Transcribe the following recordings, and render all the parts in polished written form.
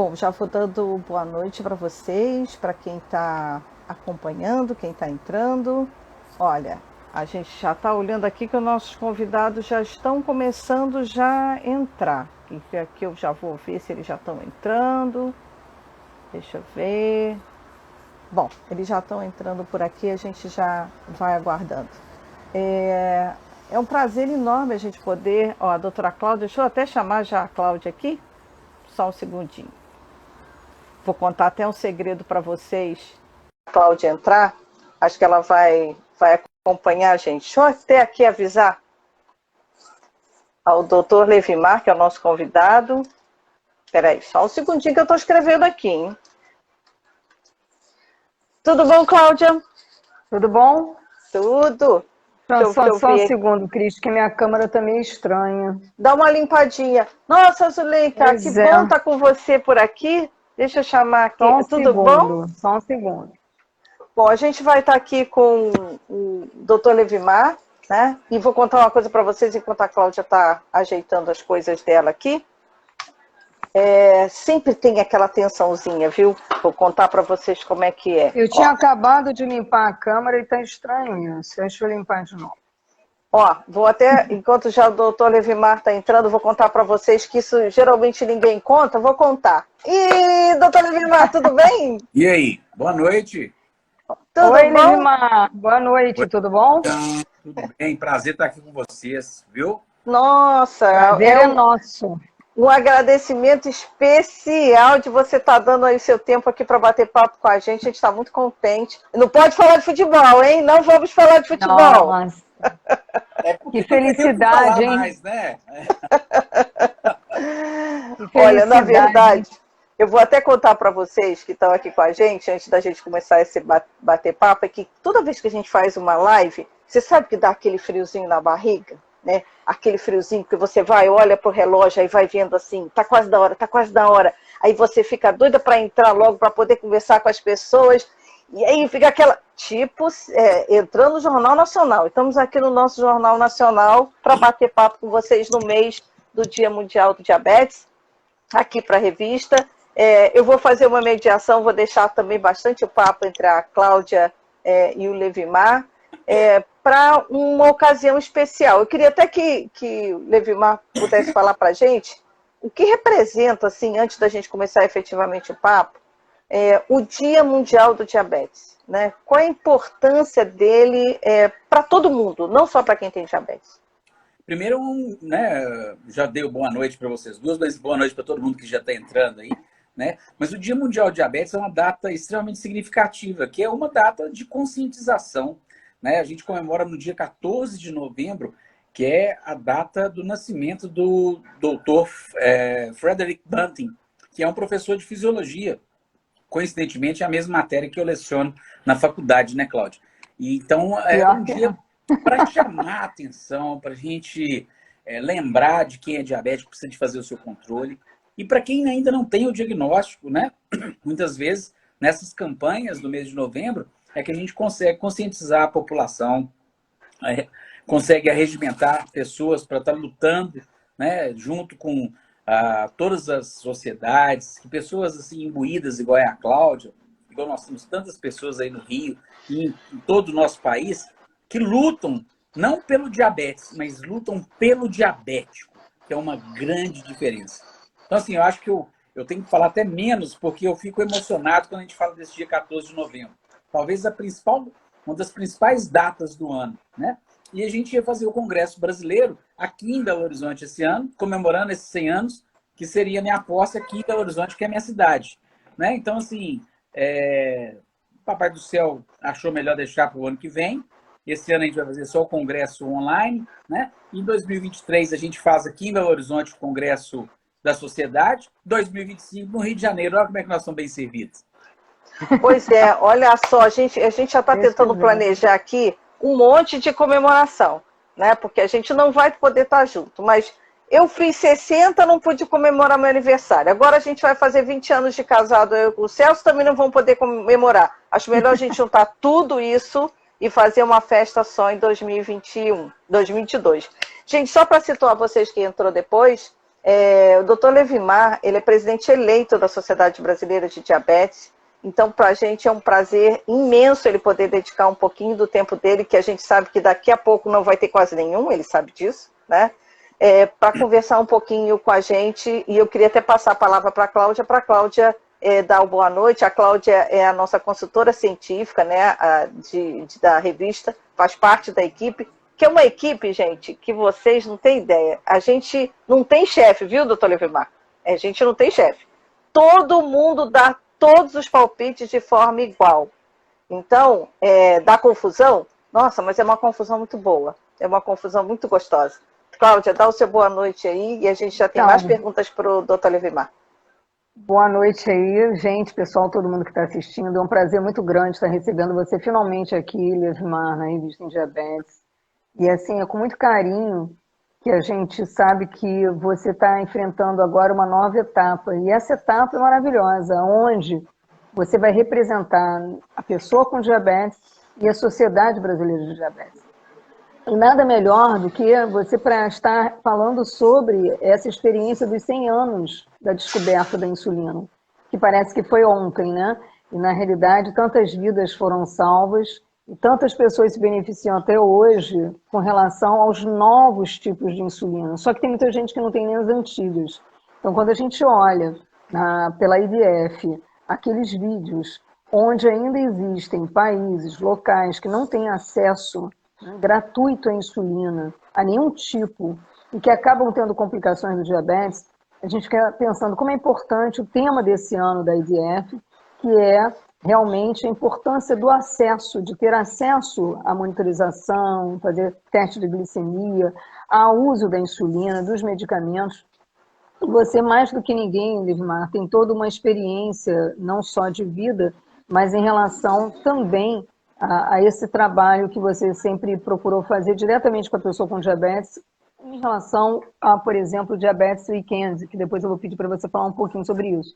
Bom, já vou dando boa noite para vocês, para quem está acompanhando, quem está entrando. Olha, a gente já está olhando aqui que os nossos convidados já estão começando já a entrar. E aqui eu já vou ver se eles já estão entrando. Deixa eu ver. Bom, eles já estão entrando por aqui, a gente já vai aguardando. É um prazer enorme a gente poder... Ó, a doutora Cláudia, deixa eu até chamar já a Cláudia aqui. Só um segundinho. Vou contar até um segredo para vocês. A Cláudia entrar, acho que ela vai acompanhar a gente. Deixa eu até aqui avisar ao doutor Levimar, que é o nosso convidado. Espera aí, só um segundinho que eu estou escrevendo aqui, hein? Tudo bom, Cláudia? Tudo bom? Tudo. Só um segundo, Cris, que minha câmera tá meio estranha. Dá uma limpadinha. Nossa, Zuleika, Pois que é. bom estar com você por aqui. Deixa eu chamar aqui. Só um Tudo segundo, bom? só um segundo. Bom, a gente vai estar aqui com o Dr. Levimar, né? E vou contar uma coisa para vocês enquanto a Cláudia está ajeitando as coisas dela aqui. Sempre tem aquela tensãozinha, viu? Vou contar para vocês como é que é. Eu tinha acabado de limpar a câmera e tá estranho isso. Deixa eu limpar de novo. Ó, vou até, enquanto já o doutor Levimar está entrando, vou contar para vocês que isso geralmente ninguém conta, vou contar. Ih, doutor Levimar, tudo bem? E aí, boa noite. Tudo Oi, bom? Levimar. Boa noite, tudo bom? Tudo bem? Prazer estar aqui com vocês, viu? Nossa, Prazer é nosso. Um agradecimento especial de você estar dando aí seu tempo aqui para bater papo com a gente está muito contente. Não pode falar de futebol, hein? Não vamos falar de futebol. Nossa. Que felicidade, hein? Mais, né? Olha, na verdade, eu vou até contar para vocês que estão aqui com a gente, antes da gente começar esse bater papo, é que toda vez que a gente faz uma live, você sabe que dá aquele friozinho na barriga? Né? Aquele friozinho que você vai, olha pro relógio, aí vai vendo assim, tá quase da hora, tá quase da hora. Aí você fica doida para entrar logo, para poder conversar com as pessoas. E aí fica aquela, entrando no Jornal Nacional. Estamos aqui no nosso Jornal Nacional para bater papo com vocês no mês do Dia Mundial do Diabetes, aqui para a revista. Eu vou fazer uma mediação, vou deixar também bastante o papo entre a Cláudia e o Levimar, para uma ocasião especial. Eu queria até que o Levimar pudesse falar para a gente o que representa, assim, antes da gente começar efetivamente o papo, o Dia Mundial do Diabetes. Né? Qual a importância dele para todo mundo, não só para quem tem diabetes? Primeiro, né, já dei boa noite para vocês duas, mas boa noite para todo mundo que já está entrando aí. Né? Mas o Dia Mundial do Diabetes é uma data extremamente significativa, que é uma data de conscientização. Né? A gente comemora no dia 14 de novembro, que é a data do nascimento do Dr. Frederick Banting, que é um professor de fisiologia. Coincidentemente, é a mesma matéria que eu leciono na faculdade, né, Cláudia? E, então, é um dia para chamar a atenção, para a gente lembrar de quem é diabético, precisa de fazer o seu controle. E para quem ainda não tem o diagnóstico, né? Muitas vezes, nessas campanhas do mês de novembro, é que a gente consegue conscientizar a população, consegue arregimentar pessoas para estar lutando, né, junto com todas as sociedades, pessoas assim imbuídas igual a Cláudia, igual nós temos tantas pessoas aí no Rio e em todo o nosso país, que lutam não pelo diabetes, mas lutam pelo diabético, que é uma grande diferença. Então, assim, eu acho que eu tenho que falar até menos, porque eu fico emocionado quando a gente fala desse dia 14 de novembro. Talvez uma das principais datas do ano, né? E a gente ia fazer o Congresso Brasileiro aqui em Belo Horizonte esse ano, comemorando esses 100 anos, que seria a minha posse aqui em Belo Horizonte, que é a minha cidade. Né? Então, assim, o Papai do Céu achou melhor deixar para o ano que vem. Esse ano a gente vai fazer só o Congresso online. Né? Em 2023 a gente faz aqui em Belo Horizonte o Congresso da Sociedade. 2025 no Rio de Janeiro. Olha como é que nós somos bem servidos. Pois é, olha só, a gente já está tentando planejar aqui um monte de comemoração, né? Porque a gente não vai poder estar junto, mas eu fiz 60, não pude comemorar meu aniversário. Agora a gente vai fazer 20 anos de casado, eu e o Celso também não vão poder comemorar. Acho melhor a gente juntar tudo isso e fazer uma festa só em 2021, 2022. Gente, só para situar vocês que entrou depois, O doutor Levimar, ele é presidente eleito da Sociedade Brasileira de Diabetes, então para a gente é um prazer imenso ele poder dedicar um pouquinho do tempo dele, que a gente sabe que daqui a pouco não vai ter quase nenhum, ele sabe disso, né? Para conversar um pouquinho com a gente, e eu queria até passar a palavra para a Cláudia dar uma boa noite. A Cláudia é a nossa consultora científica, né, da revista, faz parte da equipe, que é uma equipe, gente, que vocês não têm ideia. A gente não tem chefe, viu, doutor Levimar? A gente não tem chefe. Todo mundo dá todos os palpites de forma igual. Então, dá confusão? Nossa, mas é uma confusão muito boa. É uma confusão muito gostosa. Cláudia, dá o seu boa noite aí e a gente já tem mais perguntas para o doutor Levimar. Boa noite aí, gente, pessoal, todo mundo que está assistindo. É um prazer muito grande estar recebendo você finalmente aqui, Levimar, na Revista em Diabetes. E assim, é com muito carinho que a gente sabe que você está enfrentando agora uma nova etapa. E essa etapa é maravilhosa, onde você vai representar a pessoa com diabetes e a Sociedade Brasileira de Diabetes. E nada melhor do que você para estar falando sobre essa experiência dos 100 anos da descoberta da insulina, que parece que foi ontem, né? E na realidade tantas vidas foram salvas e tantas pessoas se beneficiam até hoje com relação aos novos tipos de insulina. Só que tem muita gente que não tem nem as antigas. Então quando a gente olha pela IDF aqueles vídeos onde ainda existem países, locais que não têm acesso gratuito à insulina, a nenhum tipo, e que acabam tendo complicações do diabetes, a gente fica pensando como é importante o tema desse ano da IDF, que é realmente a importância do acesso, de ter acesso à monitorização, fazer teste de glicemia, ao uso da insulina, dos medicamentos. E você, mais do que ninguém, Levimar, tem toda uma experiência, não só de vida, mas em relação também a esse trabalho que você sempre procurou fazer diretamente com a pessoa com diabetes, em relação a, por exemplo, diabetes weekend, que depois eu vou pedir para você falar um pouquinho sobre isso.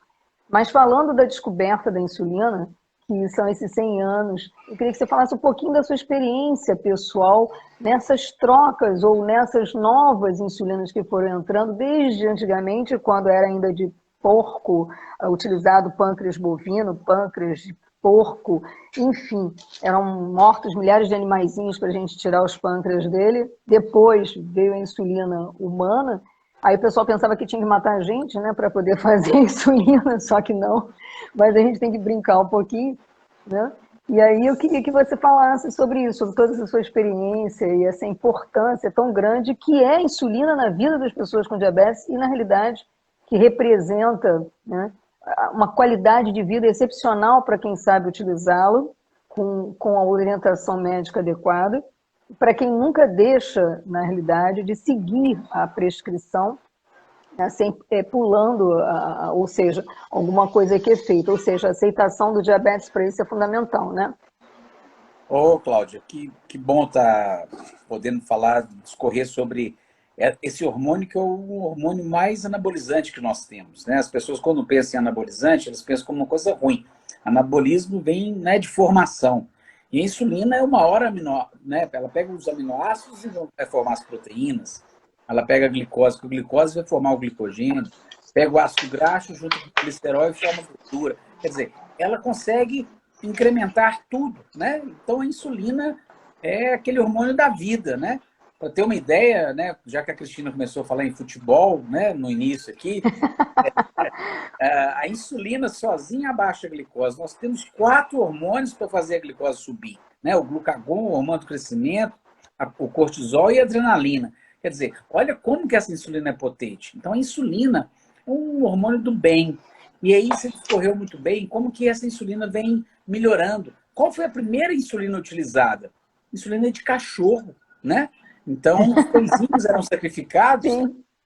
Mas falando da descoberta da insulina, que são esses 100 anos, eu queria que você falasse um pouquinho da sua experiência pessoal nessas trocas ou nessas novas insulinas que foram entrando desde antigamente, quando era ainda de porco, utilizado pâncreas bovino, pâncreas de porco, enfim, eram mortos milhares de animaizinhos para a gente tirar os pâncreas dele. Depois veio a insulina humana, aí o pessoal pensava que tinha que matar a gente, né, para poder fazer a insulina, só que não, mas a gente tem que brincar um pouquinho, né? E aí eu queria que você falasse sobre isso, sobre toda essa sua experiência e essa importância tão grande que é a insulina na vida das pessoas com diabetes e, na realidade, que representa, né, uma qualidade de vida excepcional para quem sabe utilizá-lo, com a orientação médica adequada, para quem nunca deixa, na realidade, de seguir a prescrição, né, pulando, ou seja, alguma coisa que é feita, ou seja, a aceitação do diabetes para isso é fundamental, né? Ô, Cláudia, que bom estar podendo falar, discorrer sobre esse hormônio que é o hormônio mais anabolizante que nós temos, né? As pessoas, quando pensam em anabolizante, elas pensam como uma coisa ruim. Anabolismo vem, né, de formação. E a insulina é uma hora né? Ela pega os aminoácidos e vai formar as proteínas. Ela pega a glicose, que a glicose vai formar o glicogênio. Pega o ácido graxo junto com o glicerol e forma gordura. Quer dizer, ela consegue incrementar tudo, né? Então a insulina é aquele hormônio da vida, né? Para ter uma ideia, né, já que a Cristina começou a falar em futebol, né, no início aqui, a insulina sozinha abaixa a glicose. Nós temos 4 hormônios para fazer a glicose subir, né? O glucagon, o hormônio do crescimento, o cortisol e a adrenalina. Quer dizer, olha como que essa insulina é potente. Então a insulina é um hormônio do bem. E aí você discorreu muito bem como que essa insulina vem melhorando. Qual foi a primeira insulina utilizada? Insulina de cachorro, né? Então, os pãezinhos eram sacrificados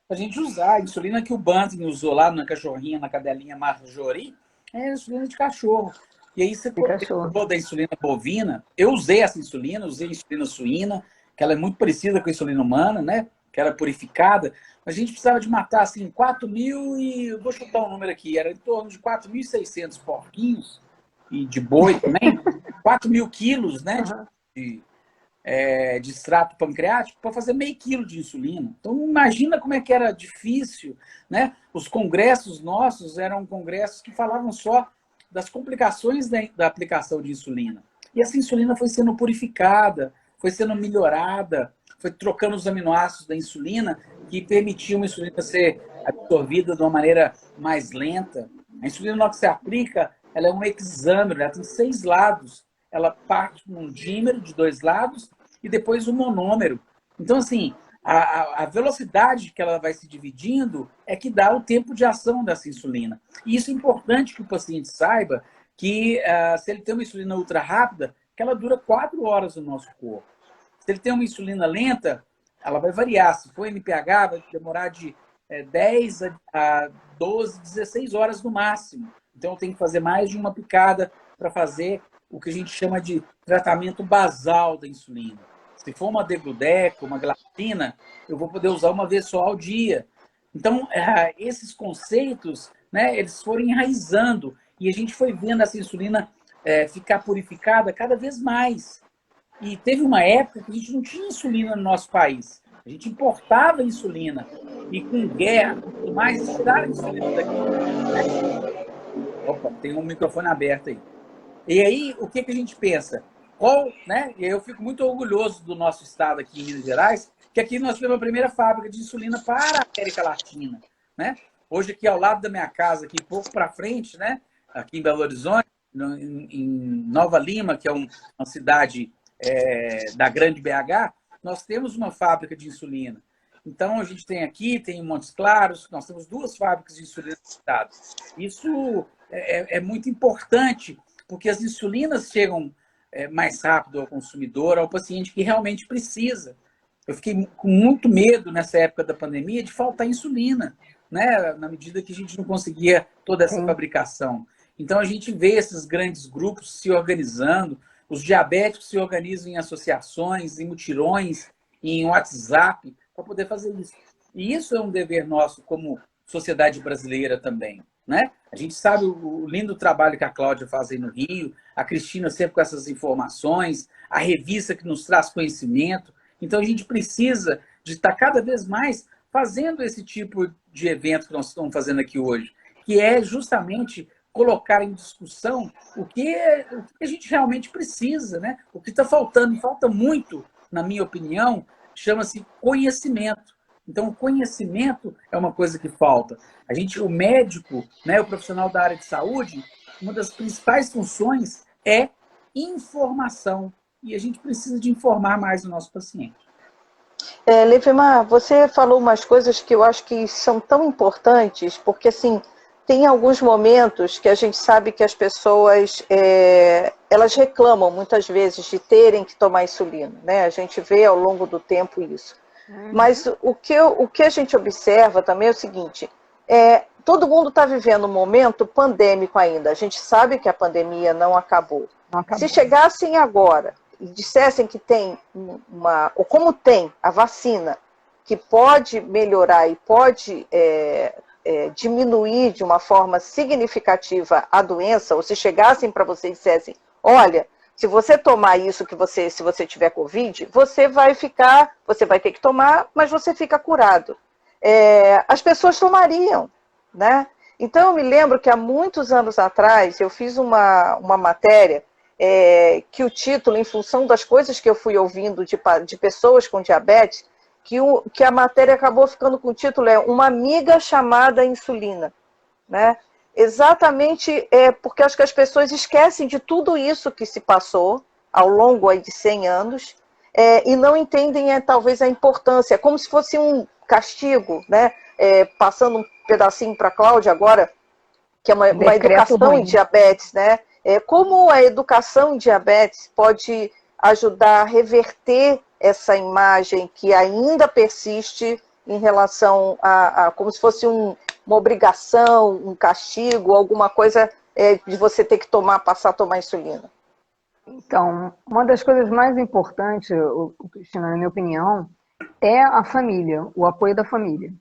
para a gente usar. A insulina que o Banting usou lá na cachorrinha, na cadelinha Marjorie, é insulina de cachorro. E aí você falou da insulina bovina. Eu usei essa insulina, usei a insulina suína, que ela é muito parecida com a insulina humana, né? Que era purificada. A gente precisava de matar, assim, 4.000 e... Vou chutar um número aqui. Era em torno de 4.600 porquinhos, e de boi também. 4.000 quilos, né? de extrato pancreático para fazer meio quilo de insulina. Então, imagina como é que era difícil, né? Os congressos nossos eram congressos que falavam só das complicações da aplicação de insulina. E essa insulina foi sendo purificada, foi sendo melhorada, foi trocando os aminoácidos da insulina que permitiam a insulina ser absorvida de uma maneira mais lenta. A insulina, na hora que você aplica, ela é um hexâmero, ela tem 6 lados. Ela parte num dímero de 2 lados e depois um monômero. Então, assim, a velocidade que ela vai se dividindo é que dá o tempo de ação dessa insulina. E isso é importante que o paciente saiba que se ele tem uma insulina ultra rápida, que ela dura 4 horas no nosso corpo. Se ele tem uma insulina lenta, ela vai variar. Se for NPH, vai demorar de 10 a 12, 16 horas no máximo. Então, eu tenho que fazer mais de uma picada para fazer o que a gente chama de tratamento basal da insulina. Se for uma degludec, uma glargina, eu vou poder usar uma vez só ao dia. Então, esses conceitos, né, eles foram enraizando e a gente foi vendo essa insulina ficar purificada cada vez mais. E teve uma época que a gente não tinha insulina no nosso país. A gente importava insulina. E com guerra, tudo mais, tiraram a insulina daqui. Opa, tem um microfone aberto aí. E aí, o que a gente pensa? Né? E eu fico muito orgulhoso do nosso estado aqui em Minas Gerais, que aqui nós tivemos a primeira fábrica de insulina para a América Latina. Né? Hoje, aqui ao lado da minha casa, aqui pouco para frente, né? Aqui em Belo Horizonte, em Nova Lima, que é uma cidade da Grande BH, nós temos uma fábrica de insulina. Então, a gente tem aqui, tem em Montes Claros, nós temos 2 fábricas de insulina no estado. Isso é muito importante, porque as insulinas chegam mais rápido ao consumidor, ao paciente que realmente precisa. Eu fiquei com muito medo nessa época da pandemia de faltar insulina, né? Na medida que a gente não conseguia toda essa fabricação. Então, a gente vê esses grandes grupos se organizando, os diabéticos se organizam em associações, em mutirões, em WhatsApp, para poder fazer isso. E isso é um dever nosso como sociedade brasileira também. Né? A gente sabe o lindo trabalho que a Cláudia faz aí no Rio, a Cristina sempre com essas informações, a revista que nos traz conhecimento. Então, a gente precisa de estar cada vez mais fazendo esse tipo de evento que nós estamos fazendo aqui hoje, que é justamente colocar em discussão o que a gente realmente precisa, né? O que está faltando, falta muito, na minha opinião, chama-se conhecimento. Então, o conhecimento é uma coisa que falta. O médico, né, o profissional da área de saúde, uma das principais funções é informação. E a gente precisa de informar mais o nosso paciente. Levemar, você falou umas coisas que eu acho que são tão importantes, porque, assim, tem alguns momentos que a gente sabe que as pessoas, elas reclamam muitas vezes de terem que tomar insulina, né? A gente vê ao longo do tempo isso. Mas o que a gente observa também é o seguinte, todo mundo está vivendo um momento pandêmico ainda. A gente sabe que a pandemia não acabou. Se chegassem agora e dissessem que tem ou como tem a vacina, que pode melhorar e pode diminuir de uma forma significativa a doença, ou se chegassem para você e dissessem, olha, se você tomar isso, se você tiver Covid, você vai ter que tomar, mas você fica curado. As pessoas tomariam, né? Então, eu me lembro que há muitos anos atrás, eu fiz uma matéria que o título, em função das coisas que eu fui ouvindo de pessoas com diabetes, que a matéria acabou ficando com o título Uma Amiga Chamada Insulina, né? Exatamente porque acho que as pessoas esquecem de tudo isso que se passou ao longo aí de 100 anos e não entendem talvez a importância, como se fosse um castigo, né? Passando um pedacinho para a Cláudia agora, que é uma educação em diabetes, né? Como a educação em diabetes pode ajudar a reverter essa imagem que ainda persiste em relação a como se fosse uma obrigação, um castigo, alguma coisa de você ter que passar a tomar insulina. Então, uma das coisas mais importantes, Cristina, na minha opinião, é a família, o apoio da família.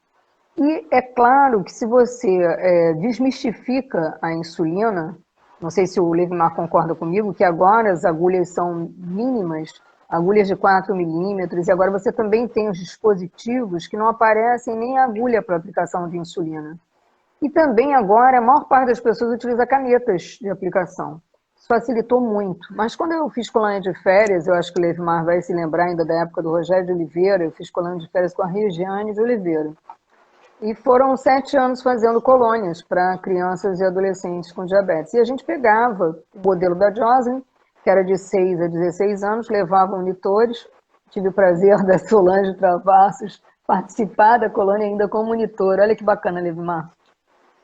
E é claro que se você desmistifica a insulina, não sei se o Levimar concorda comigo, que agora as agulhas são mínimas agulhas de 4 milímetros, e agora você também tem os dispositivos que não aparecem nem agulha para aplicação de insulina. E também agora a maior parte das pessoas utiliza canetas de aplicação. Isso facilitou muito. Mas quando eu fiz colônia de férias, eu acho que o Levmar vai se lembrar ainda da época do Rogério de Oliveira, eu fiz colônia de férias com a Regiane de Oliveira. E foram 7 anos fazendo colônias para crianças e adolescentes com diabetes. E a gente pegava o modelo da Joslin, que era de 6 a 16 anos, levava monitores. Tive o prazer da Solange Travassos participar da colônia ainda como monitor. Olha que bacana, Levmar.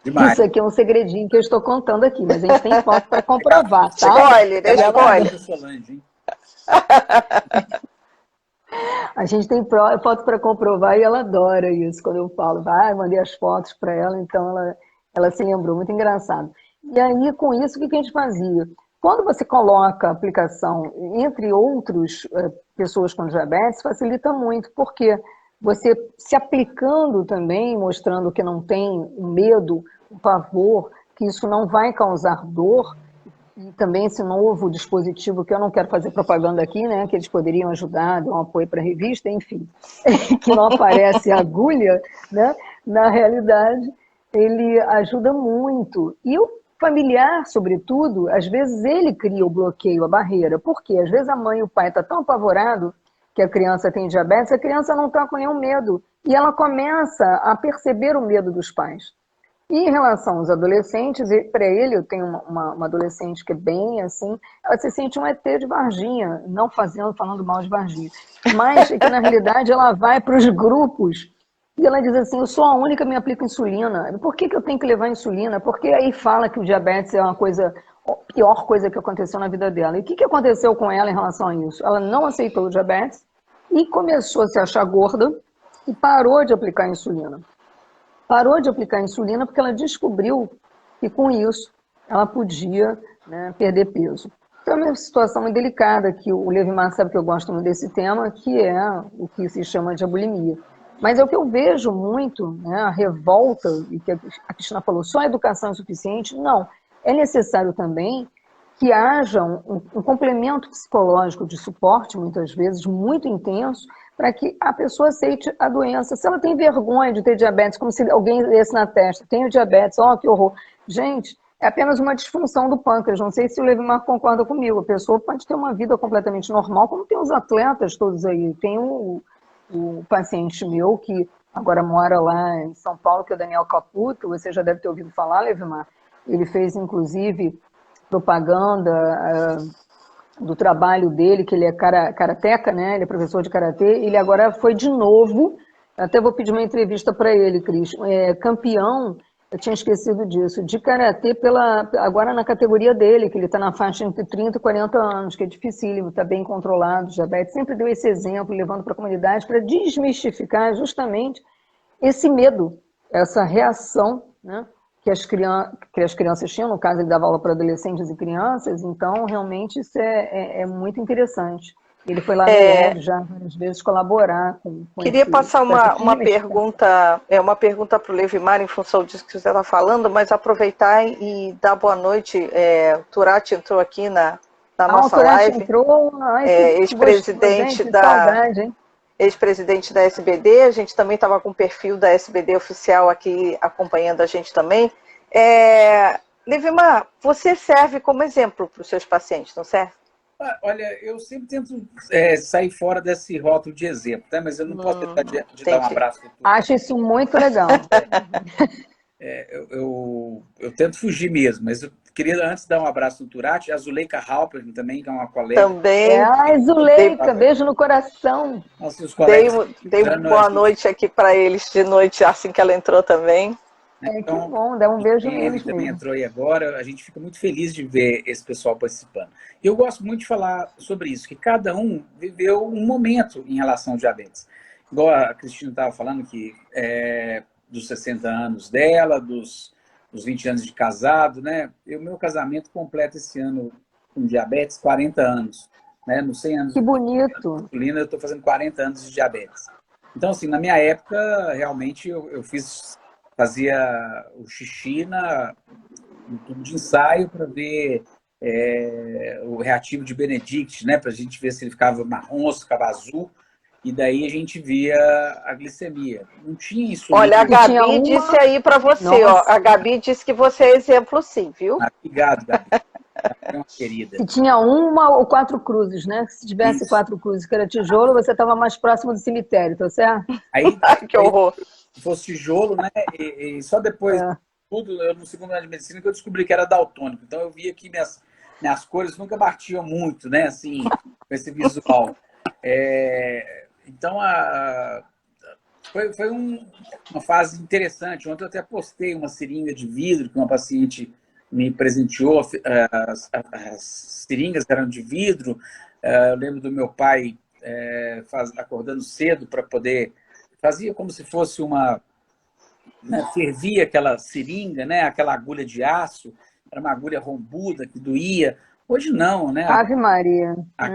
Demais. Isso aqui é um segredinho que eu estou contando aqui, mas a gente tem foto para comprovar, tá? Spoiler, spoiler. A gente tem foto para comprovar e ela adora isso, quando eu falo, mandei as fotos para ela, então ela se lembrou, muito engraçado. E aí, com isso, o que a gente fazia? Quando você coloca a aplicação entre outras pessoas com diabetes, facilita muito, porque você se aplicando também, mostrando que não tem um medo, um pavor, que isso não vai causar dor, e também esse novo dispositivo, que eu não quero fazer propaganda aqui, né, que eles poderiam ajudar, dar um apoio para a revista, enfim, que não aparece agulha, né, na realidade, ele ajuda muito. E o familiar, sobretudo, às vezes ele cria o bloqueio, a barreira. Por quê? Às vezes a mãe e o pai estão tão apavorados que a criança tem diabetes, a criança não está com nenhum medo. E ela começa a perceber o medo dos pais. E em relação aos adolescentes, para ele, eu tenho uma adolescente que é bem assim, ela se sente um ET de Varginha, não falando mal de Varginha, mas que na realidade ela vai para os grupos e ela diz assim, eu sou a única que me aplico insulina. Por que eu tenho que levar insulina? Porque aí fala que o diabetes é a pior coisa que aconteceu na vida dela. E o que aconteceu com ela em relação a isso? Ela não aceitou o diabetes e começou a se achar gorda e parou de aplicar insulina. Parou de aplicar insulina porque ela descobriu que com isso ela podia, né, perder peso. Então é uma situação muito delicada, que o Levmar sabe que eu gosto muito desse tema, que é o que se chama de bulimia. Mas é o que eu vejo muito, né, a revolta, e que a Cristina falou, só a educação é suficiente? Não. É necessário também que haja um complemento psicológico de suporte, muitas vezes, muito intenso, para que a pessoa aceite a doença. Se ela tem vergonha de ter diabetes, como se alguém lesse na testa, tenho diabetes, que horror. Gente, é apenas uma disfunção do pâncreas. Não sei se o Levmar concorda comigo. A pessoa pode ter uma vida completamente normal, como tem os atletas todos aí. Tem o paciente meu que agora mora lá em São Paulo, que é o Daniel Caputo, você já deve ter ouvido falar, Levmar. Ele fez, inclusive, propaganda do trabalho dele, que ele é karateca, né? Ele é professor de karatê. Ele agora foi de novo, até vou pedir uma entrevista para ele, Cris, campeão, eu tinha esquecido disso, de karatê agora na categoria dele, que ele está na faixa entre 30 e 40 anos, que é dificílimo, está bem controlado, diabetes. Sempre deu esse exemplo, levando para a comunidade, para desmistificar justamente esse medo, essa reação, né, que as crianças tinham, no caso ele dava aula para adolescentes e crianças, então realmente isso é muito interessante. Ele foi lá no UOL já várias vezes colaborar com Queria passar uma pergunta para o Levmar em função disso que você está falando, mas aproveitar e dar boa noite. O Turati entrou aqui na nossa live. Ex-presidente ex-presidente da SBD, a gente também estava com o perfil da SBD oficial aqui acompanhando a gente também. Levmar, você serve como exemplo para os seus pacientes, não serve? Olha, eu sempre tento sair fora desse rótulo de exemplo, tá? Mas eu não posso deixar de dar um abraço. Acho isso muito legal. Eu tento fugir mesmo, mas eu queria antes dar um abraço no Turati, a Zuleika Halper também, que é uma colega. Também. Zuleika, beijo no coração. Nossos colegas. Dei uma boa noite aqui para eles de noite, assim que ela entrou também. Então, que bom, dá um beijo neles. Ele também entrou aí agora, a gente fica muito feliz de ver esse pessoal participando. E eu gosto muito de falar sobre isso, que cada um viveu um momento em relação ao diabetes. Igual a Cristina estava falando, que dos 60 anos dela, dos 20 anos de casado, né? O meu casamento completa esse ano com diabetes 40 anos. Né? Nos 100 anos que bonito! Eu estou fazendo 40 anos de diabetes. Então, assim, na minha época, realmente, eu fazia o xixi no tubo de ensaio para ver o reativo de Benedict, né, para a gente ver se ele ficava marrom, se ficava azul, e daí a gente via a glicemia. Não tinha insulina. Olha, a Gabi disse aí para você, ó, a Gabi disse que você é exemplo sim, viu? Obrigado, Gabi. É uma querida. Se tinha uma ou 4 cruzes, né? Se tivesse 4 cruzes que era tijolo, você estava mais próximo do cemitério, tá certo? Aí, que horror. Se fosse tijolo, né? E só depois, tudo, eu no segundo ano de medicina, que eu descobri que era daltônico. Então eu via que minhas cores nunca batiam muito, né? Assim, com esse visual. Então, foi uma fase interessante. Ontem eu até postei uma seringa de vidro que uma paciente me presenteou. As seringas eram de vidro. Eu lembro do meu pai acordando cedo para poder... Fazia como se fosse fervia aquela seringa, né? Aquela agulha de aço. Era uma agulha rombuda que doía. Hoje não, né? Ave Maria. A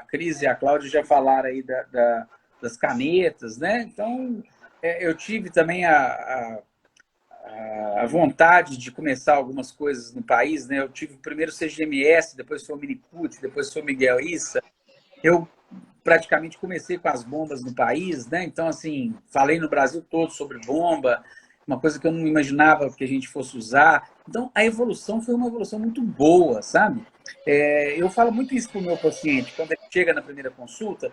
Cris e a Cláudia já falaram aí das canetas, né? Então, eu tive também a vontade de começar algumas coisas no país, né? Eu tive o primeiro CGMS, depois foi o Minicute, depois foi o Miguel Issa. Eu praticamente comecei com as bombas no país, né? Então, assim, falei no Brasil todo sobre bomba, uma coisa que eu não imaginava que a gente fosse usar. Então, a evolução foi uma evolução muito boa, sabe? Eu falo muito isso para o meu paciente, quando ele chega na primeira consulta,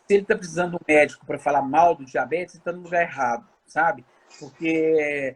se ele está precisando de um médico para falar mal do diabetes, ele está no lugar errado, sabe? Porque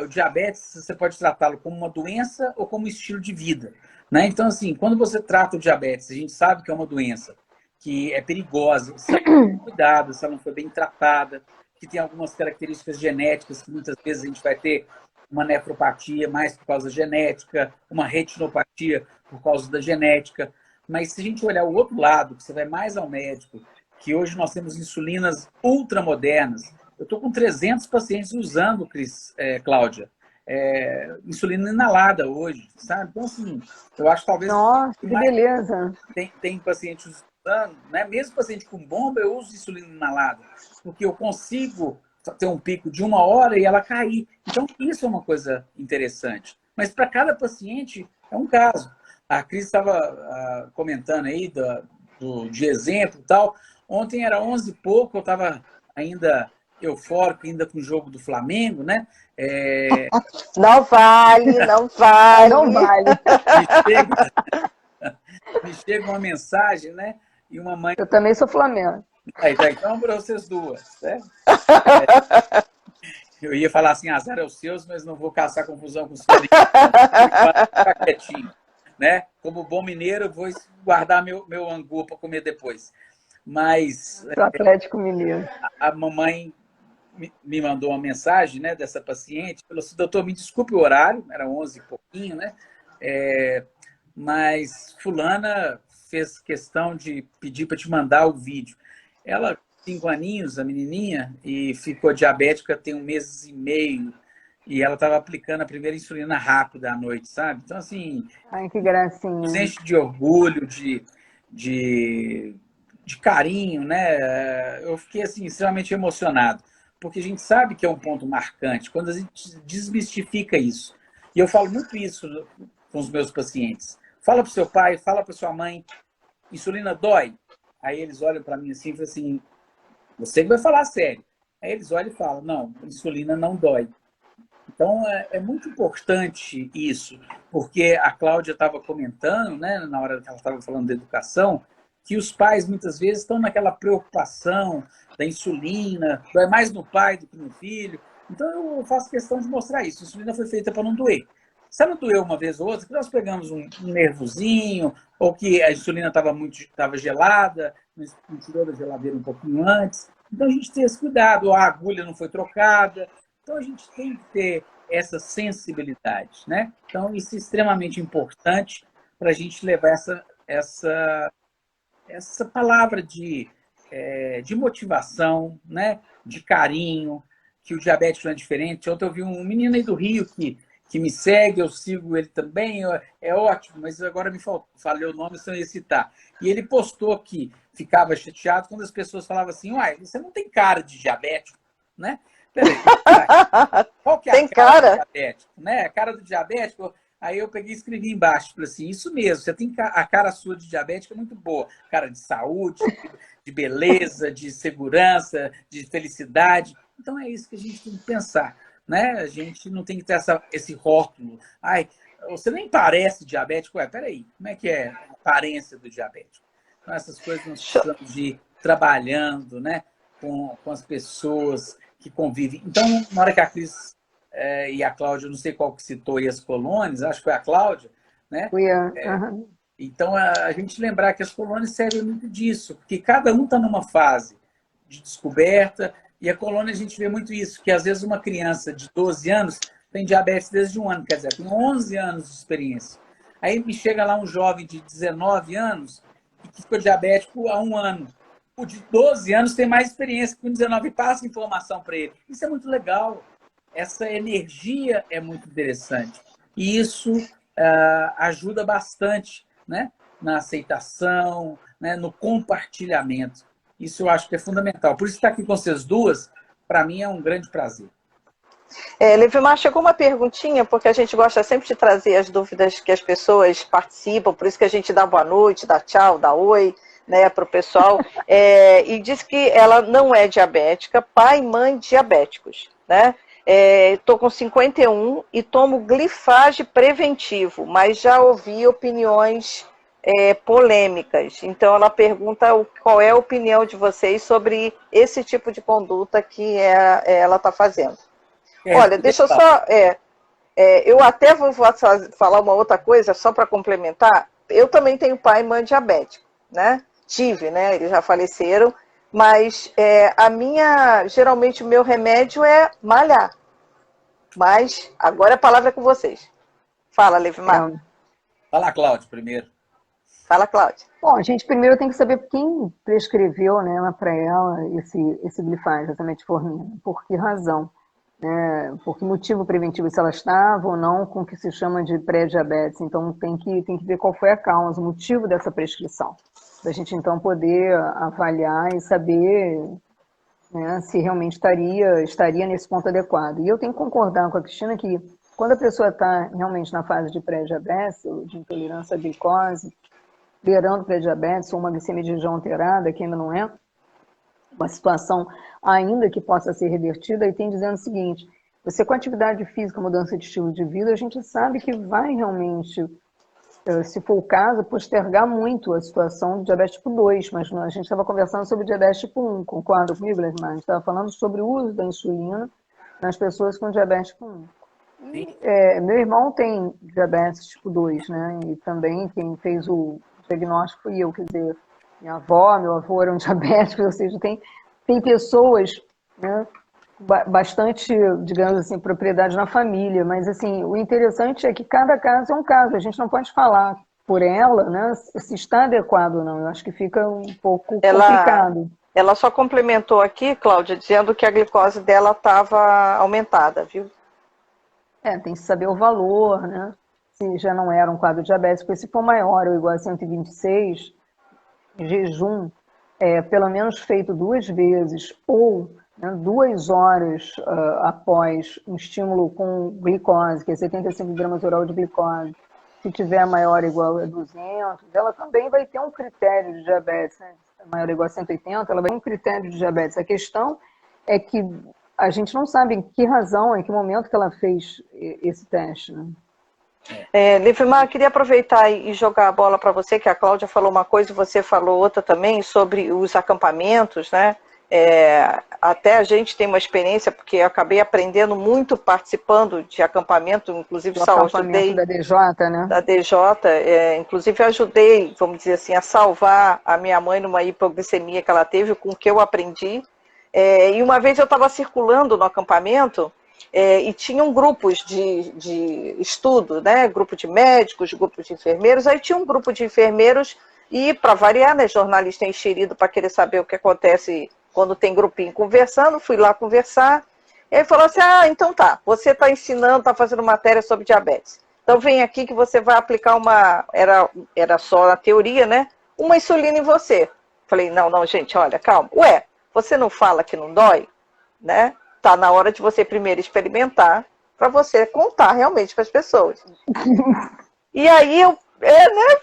o diabetes, você pode tratá-lo como uma doença ou como um estilo de vida, né? Então, assim, quando você trata o diabetes, a gente sabe que é uma doença que é perigosa, se ela não for cuidada, se ela não for bem tratada, que tem algumas características genéticas que muitas vezes a gente vai ter uma nefropatia mais por causa genética, uma retinopatia por causa da genética. Mas se a gente olhar o outro lado, que você vai mais ao médico, que hoje nós temos insulinas ultramodernas. Eu estou com 300 pacientes usando, Cláudia, insulina inalada hoje, sabe? Então, assim, eu acho que talvez... Nossa, que beleza! Tem pacientes usando, né? Mesmo paciente com bomba, eu uso insulina inalada, porque eu consigo ter um pico de 1 hora e ela cair. Então, isso é uma coisa interessante. Mas para cada paciente é um caso. A Cris estava comentando aí de exemplo e tal. Ontem era 11 e pouco, eu estava ainda eufórico, ainda com o jogo do Flamengo, né? Não vale, não vale. Não vale. Me chega uma mensagem, né? E uma mãe... Eu também sou Flamengo. Então, para vocês duas, né? Eu ia falar assim, azar é os seus, mas não vou caçar confusão com os filhos. Ficar quietinho, né? Como bom mineiro, eu vou guardar meu angu para comer depois. Mas... Do Atlético Mineiro. A mamãe me mandou uma mensagem, né, dessa paciente, falou assim, doutor, me desculpe o horário, era 11 e pouquinho, né? Mas fulana fez questão de pedir para te mandar o vídeo. Ela, 5 aninhos, a menininha, e ficou diabética tem 1 mês e meio, e ela estava aplicando a primeira insulina rápida à noite, sabe? Então, assim... Ai, que gracinha. Nos enche de orgulho, de carinho, né? Eu fiquei, assim, extremamente emocionado, porque a gente sabe que é um ponto marcante, quando a gente desmistifica isso. E eu falo muito isso com os meus pacientes. Fala para o seu pai, fala para sua mãe, insulina dói? Aí eles olham para mim assim e falam assim, você que vai falar sério. Aí eles olham e falam, não, insulina não dói. Então, é muito importante isso, porque a Cláudia estava comentando, né, na hora que ela estava falando da educação, que os pais muitas vezes estão naquela preocupação da insulina, dói mais no pai do que no filho. Então, eu faço questão de mostrar isso. A insulina foi feita para não doer. Se ela doeu uma vez ou outra, que nós pegamos um nervozinho, ou que a insulina estava gelada, não tirou da geladeira um pouquinho antes. Então, a gente tem esse cuidado, ou a agulha não foi trocada. Então, a gente tem que ter essa sensibilidade, né? Então, isso é extremamente importante para a gente levar essa palavra de motivação, né? De carinho, que o diabetes não é diferente. Ontem eu vi um menino aí do Rio que me segue, eu sigo ele também, é ótimo, mas agora me falei o nome, se eu ia citar. E ele postou que ficava chateado quando as pessoas falavam assim, uai, você não tem cara de diabético, né? Peraí, qual que é a cara do diabético? Né? A cara do diabético, Aí eu peguei e escrevi embaixo, falei assim, isso mesmo, você tem a cara sua de diabética muito boa, cara de saúde, de beleza, de segurança, de felicidade. Então é isso que a gente tem que pensar, né? A gente não tem que ter esse rótulo. Ai, você nem parece diabético. Ué, peraí, como é que é a aparência do diabético? Então essas coisas nós precisamos de ir trabalhando, né? Com as pessoas que convivem. Então, na hora que a Cris e a Cláudia, não sei qual que citou aí as colônias, acho que foi a Cláudia, né? Então, a gente lembrar que as colônias servem muito disso, porque cada um está numa fase de descoberta, e a colônia a gente vê muito isso, que às vezes uma criança de 12 anos tem diabetes desde 1 ano, quer dizer, tem 11 anos de experiência. Aí me chega lá um jovem de 19 anos que ficou diabético há 1 ano. O de 12 anos tem mais experiência, que com 19 passa informação para ele. Isso é muito legal. Essa energia é muito interessante. E isso ajuda bastante, né? Na aceitação, né? No compartilhamento. Isso eu acho que é fundamental. Por isso estar aqui com vocês duas, para mim é um grande prazer. Levimar, chegou uma perguntinha, porque a gente gosta sempre de trazer as dúvidas que as pessoas participam, por isso que a gente dá boa noite, dá tchau, dá oi, né, para o pessoal, e diz que ela não é diabética, pai e mãe diabéticos, né? Estou com 51 e tomo glifage preventivo, mas já ouvi opiniões polêmicas. Então ela pergunta qual é a opinião de vocês sobre esse tipo de conduta que ela está fazendo. Olha, deixa eu só... eu até vou falar uma outra coisa, só para complementar. Eu também tenho pai e mãe diabético, né? Tive, né? Eles já faleceram. Mas geralmente o meu remédio é malhar. Mas agora a palavra é com vocês. Fala, Levimar. Fala, Cláudia, primeiro. Fala, Cláudia. Bom, a gente primeiro tem que saber quem prescreveu, né, para ela esse glifage, essa metformina. Por que razão? Por que motivo preventivo, se ela estava ou não com o que se chama de pré-diabetes. Então tem que ver qual foi a causa, o motivo dessa prescrição, para a gente então poder avaliar e saber, né, se realmente estaria nesse ponto adequado. E eu tenho que concordar com a Cristina que quando a pessoa está realmente na fase de pré-diabetes, de intolerância à glicose, beirando pré-diabetes ou uma glicemia de região alterada, que ainda não é uma situação ainda que possa ser revertida, e tem dizendo o seguinte: você com atividade física, mudança de estilo de vida, a gente sabe que vai realmente, se for o caso, postergar muito a situação do diabetes tipo 2, mas a gente estava conversando sobre diabetes tipo 1, concorda comigo, Lesmar? A gente estava falando sobre o uso da insulina nas pessoas com diabetes tipo 1. E, meu irmão tem diabetes tipo 2, né? E também quem fez o diagnóstico fui eu, quer dizer, minha avó, meu avô eram diabéticos, ou seja, tem pessoas, né, bastante, digamos assim, propriedade na família, mas assim, o interessante é que cada caso é um caso, a gente não pode falar por ela, né, se está adequado ou não, eu acho que fica um pouco complicado. Ela só complementou aqui, Cláudia, dizendo que a glicose dela estava aumentada, viu? Tem que saber o valor, né, se já não era um quadro diabético, se for maior ou igual a 126, jejum, pelo menos feito 2 vezes, ou 2 horas após um estímulo com glicose, que é 75 gramas oral de glicose, se tiver maior ou igual a 200, ela também vai ter um critério de diabetes, né? Maior ou igual a 180, ela vai ter um critério de diabetes. A questão é que a gente não sabe em que razão, em que momento que ela fez esse teste, né? Levimar, queria aproveitar e jogar a bola para você, que a Cláudia falou uma coisa e você falou outra também, sobre os acampamentos, né? Até a gente tem uma experiência, porque eu acabei aprendendo muito participando de acampamento, inclusive ajudei da DJ, né? Da DJ, inclusive ajudei, vamos dizer assim, a salvar a minha mãe numa hipoglicemia que ela teve, com o que eu aprendi. E uma vez eu estava circulando no acampamento, e tinham grupos de estudo, né? Grupo de médicos, grupo de enfermeiros. Aí tinha um grupo de enfermeiros e, para variar, né, jornalista enxerido para querer saber o que acontece quando tem grupinho conversando, fui lá conversar. Ele falou assim: então tá, você está ensinando, está fazendo matéria sobre diabetes. Então vem aqui que você vai aplicar era só a teoria, né? Uma insulina em você. Falei: não, gente, olha, calma. Você não fala que não dói, né? Tá na hora de você primeiro experimentar para você contar realmente para as pessoas. E aí eu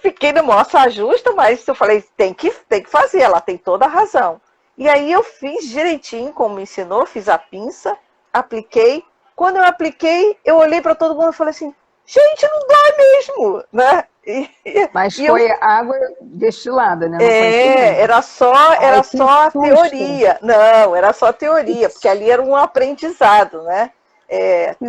fiquei no moça justa, mas eu falei, tem que fazer, ela tem toda a razão. E aí eu fiz direitinho, como me ensinou, fiz a pinça, apliquei. Quando eu apliquei, eu olhei para todo mundo e falei assim, gente, não dói mesmo, né? Mas foi água destilada, né? Não era só a teoria. Não, era só teoria, porque ali era um aprendizado, né?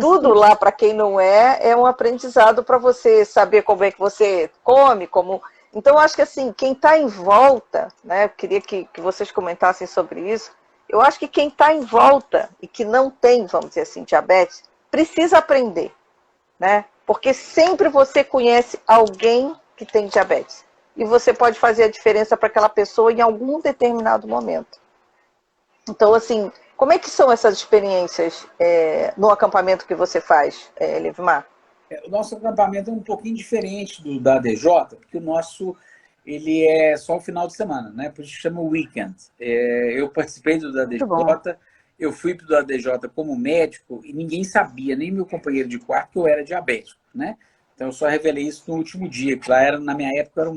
Tudo lá, para quem não é um aprendizado para você saber como é que você come, como... Então, eu acho que assim, quem está em volta, né? Eu queria que vocês comentassem sobre isso. Eu acho que quem está em volta e que não tem, vamos dizer assim, diabetes, precisa aprender, né? Porque sempre você conhece alguém que tem diabetes. E você pode fazer a diferença para aquela pessoa em algum determinado momento. Então, assim, como é que são essas experiências no acampamento que você faz, Levmar? O nosso acampamento é um pouquinho diferente da ADJ, porque o nosso ele é só o final de semana, né? Por isso chama weekend. Eu participei do ADJ, eu fui para o ADJ como médico e ninguém sabia, nem meu companheiro de quarto, que eu era diabético, né? Então eu só revelei isso no último dia, que lá na minha época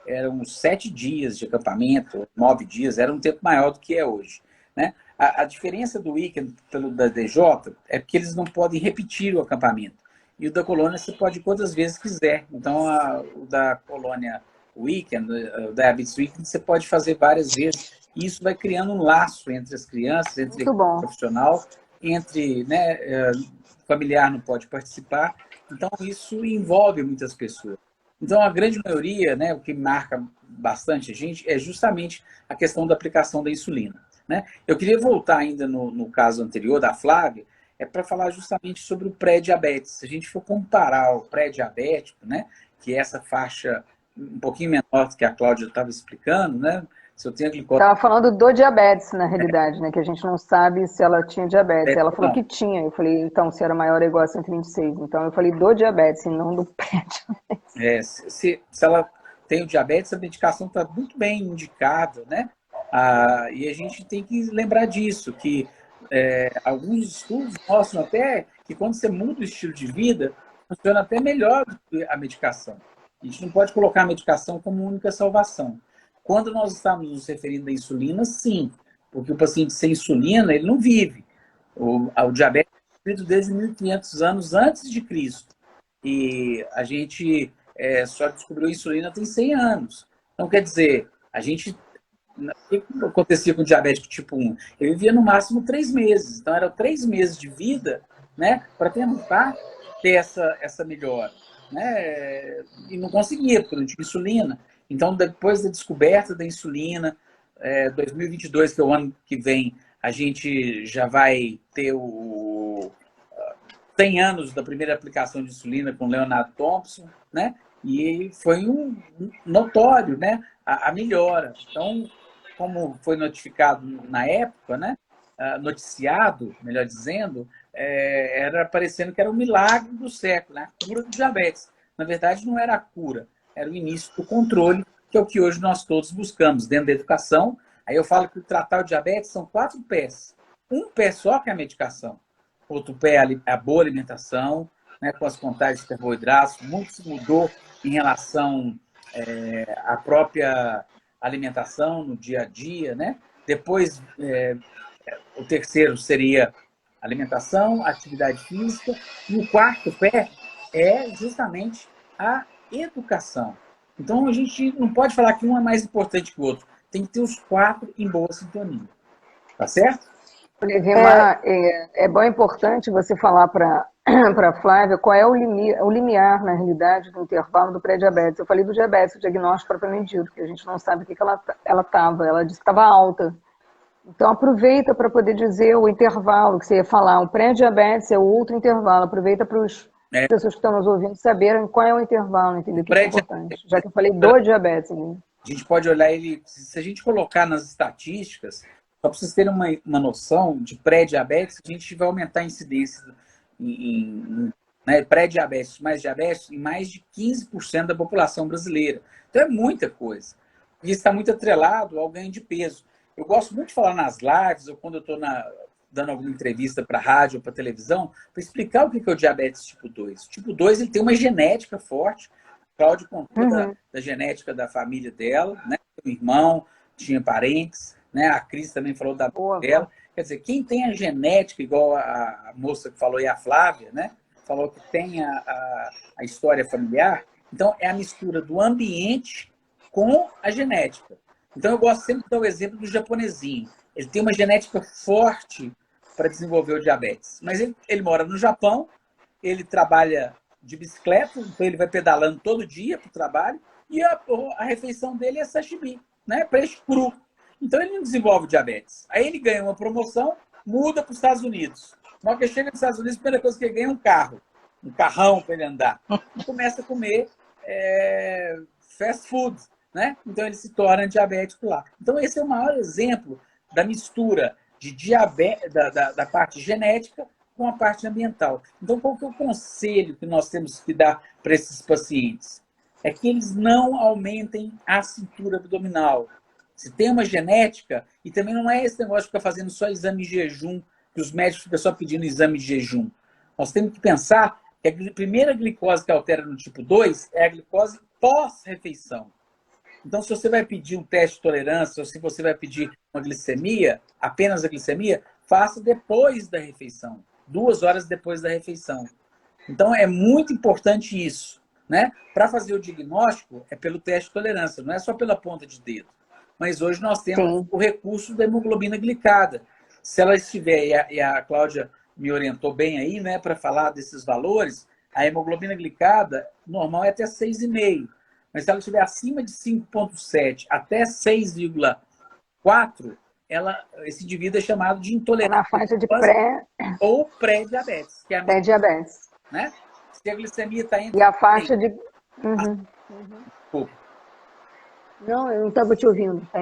eram 7 dias de acampamento, 9 dias, era um tempo maior do que é hoje, né? A diferença do weekend pelo da ADJ é porque eles não podem repetir o acampamento. E o da colônia você pode ir quantas vezes quiser. Então, o da colônia weekend, o Diabetes Weekend, você pode fazer várias vezes. E isso vai criando um laço entre as crianças, entre o profissional, entre, né, familiar não pode participar. Então, isso envolve muitas pessoas. Então, a grande maioria, né, o que marca bastante a gente é justamente a questão da aplicação da insulina, né? Eu queria voltar ainda no caso anterior da Flávia, para falar justamente sobre o pré-diabetes. Se a gente for comparar o pré-diabético, né, que é essa faixa um pouquinho menor do que a Cláudia estava explicando, né? Se eu tenho glicose... Estava falando do diabetes, na realidade, né? Que a gente não sabe se ela tinha diabetes. Ela falou que tinha. Eu falei, então, se era maior ou igual a 126. Então, eu falei do diabetes e não do pré-diabetes. Se ela tem o diabetes, a medicação está muito bem indicada, né? E a gente tem que lembrar disso, que alguns estudos mostram até que quando você muda o estilo de vida, funciona até melhor do que a medicação. A gente não pode colocar a medicação como única salvação. Quando nós estamos nos referindo à insulina, sim, porque o paciente sem insulina, ele não vive. O diabetes é descrito desde 1500 anos antes de Cristo. E a gente só descobriu a insulina tem 100 anos. Então, quer dizer, a gente... O que acontecia com o diabético tipo 1? Ele vivia no máximo 3 meses. Então, eram 3 meses de vida, né, para tentar ter essa melhora, né? E não conseguia, porque não tinha insulina. Então, depois da descoberta da insulina, 2022, que é o ano que vem, a gente já vai ter 100 anos da primeira aplicação de insulina com Leonard Thompson, né? E foi notório, né, a melhora. Então, como foi notificado na época, né, noticiado, melhor dizendo, era parecendo que era um milagre do século, né, a cura do diabetes. Na verdade, não era a cura, era o início do controle, que é o que hoje nós todos buscamos dentro da educação. Aí eu falo que tratar o diabetes são 4 pés. Um pé só que é a medicação. Outro pé é a boa alimentação, né, com as contagens de carboidratos. Muito se mudou em relação à própria alimentação no dia a dia, né? Depois, o terceiro seria alimentação, atividade física. E o quarto pé é justamente a educação. Então, a gente não pode falar que um é mais importante que o outro. Tem que ter os 4 em boa sintonia. Tá certo? Levmar, é bom importante você falar para a Flávia qual é o limiar, na realidade, do intervalo do pré-diabetes. Eu falei do diabetes, o diagnóstico propriamente dito, porque a gente não sabe o que ela estava. Ela disse que estava alta. Então, aproveita para poder dizer o intervalo que você ia falar. O pré-diabetes é o outro intervalo. Aproveita para as pessoas que estão nos ouvindo saberem qual é o intervalo, entendeu? Que é importante. Já que eu falei do diabetes. Né? A gente pode olhar ele... Se a gente colocar nas estatísticas, só para vocês terem uma noção de pré-diabetes, a gente vai aumentar a incidência em pré-diabetes, mais diabetes, em mais de 15% da população brasileira. Então é muita coisa. E isso está muito atrelado ao ganho de peso. Eu gosto muito de falar nas lives, ou quando eu estou dando alguma entrevista para rádio ou para televisão para explicar o que é o diabetes tipo 2. O tipo 2 ele tem uma genética forte. A Cláudia contou da genética da família dela, né? Tem um irmão, tinha parentes, né? A Cris também falou da mãe dela. Quer dizer, quem tem a genética, igual a moça que falou aí, a Flávia, né? Falou que tem a história familiar, então é a mistura do ambiente com a genética. Então eu gosto sempre de dar o exemplo do japonesinho. Ele tem uma genética forte para desenvolver o diabetes. Mas ele mora no Japão, ele trabalha de bicicleta, então ele vai pedalando todo dia para o trabalho, e a refeição dele é sashimi, né? Peixe cru. Então ele não desenvolve diabetes. Aí ele ganha uma promoção, muda para os Estados Unidos. Na hora que chega nos Estados Unidos, a primeira coisa que ele ganha é um carro. Um carrão para ele andar. E começa a comer fast food, né? Então ele se torna diabético lá. Então esse é o maior exemplo da mistura de diabetes, da parte genética com a parte ambiental. Então qual que é o conselho que nós temos que dar para esses pacientes? É que eles não aumentem a cintura abdominal. Se tem uma genética, e também não é esse negócio de ficar fazendo só exame de jejum, que os médicos ficam só pedindo exame de jejum. Nós temos que pensar que a primeira glicose que altera no tipo 2 é a glicose pós-refeição. Então, se você vai pedir um teste de tolerância, ou se você vai pedir uma glicemia, apenas a glicemia, faça depois da refeição, 2 horas depois da refeição. Então, é muito importante isso, né? Para fazer o diagnóstico, é pelo teste de tolerância, não é só pela ponta de dedo. Mas hoje nós temos o recurso da hemoglobina glicada. Se ela estiver, e a Cláudia me orientou bem aí, né, para falar desses valores, a hemoglobina glicada normal é até 6,5. Mas se ela estiver acima de 5,7 até 6,4, esse indivíduo é chamado de intolerante. Na faixa de pré ou pré-diabetes. Que é pré-diabetes. Né? Se a glicemia está entre... E a faixa de... Desculpa. Não, eu não estava te ouvindo. Está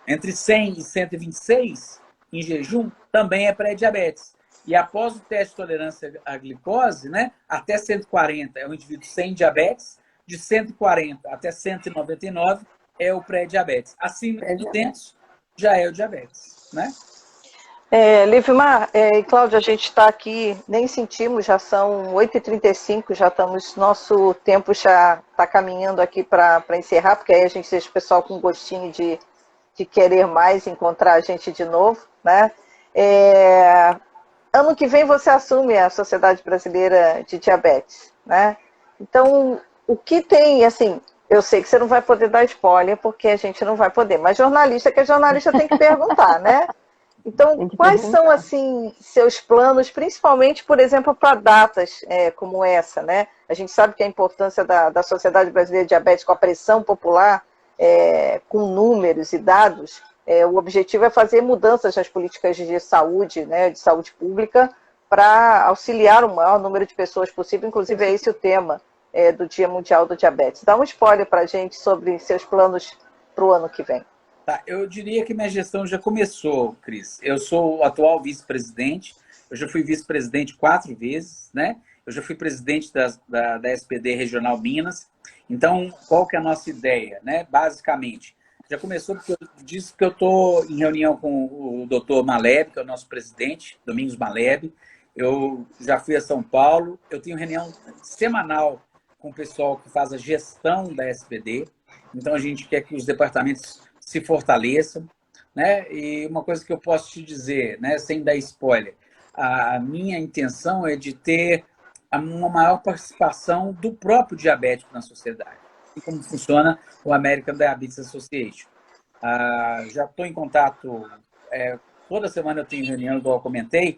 Entre 100 e 126, em jejum, também é pré-diabetes. E após o teste de tolerância à glicose, né, até 140 é o indivíduo sem diabetes, de 140 até 199 é o pré-diabetes. Acima de 200 já é o diabetes, né? Livmar e Cláudia, a gente está aqui, nem sentimos, já são 8h35, já estamos, nosso tempo já está caminhando aqui para encerrar, porque aí a gente deixa o pessoal com gostinho de querer mais, encontrar a gente de novo, né? Ano que vem você assume a Sociedade Brasileira de Diabetes, né? Então, o que tem, assim, eu sei que você não vai poder dar spoiler, porque a gente não vai poder, mas jornalista que é jornalista tem que perguntar, né? Então, quais são, assim, seus planos, principalmente, por exemplo, para datas como essa, né? A gente sabe que a importância da Sociedade Brasileira de Diabetes com a pressão popular, com números e dados, o objetivo é fazer mudanças nas políticas de saúde, né, de saúde pública, para auxiliar o maior número de pessoas possível, inclusive é esse o tema do Dia Mundial do Diabetes. Dá um spoiler para a gente sobre seus planos para o ano que vem. Tá, eu diria que minha gestão já começou, Cris. Eu sou o atual vice-presidente, eu já fui vice-presidente 4 vezes, né? Eu já fui presidente da SPD Regional Minas. Então, qual que é a nossa ideia, né? Basicamente, já começou porque eu disse que eu estou em reunião com o doutor Maleb, que é o nosso presidente, Domingos Maleb. Eu já fui a São Paulo, eu tenho reunião semanal com o pessoal que faz a gestão da SPD. Então, a gente quer que os departamentos se fortaleçam, né? E uma coisa que eu posso te dizer, né, sem dar spoiler, a minha intenção é de ter uma maior participação do próprio diabético na sociedade, e como funciona o American Diabetes Association. Já estou em contato, toda semana eu tenho reunião, igual eu comentei,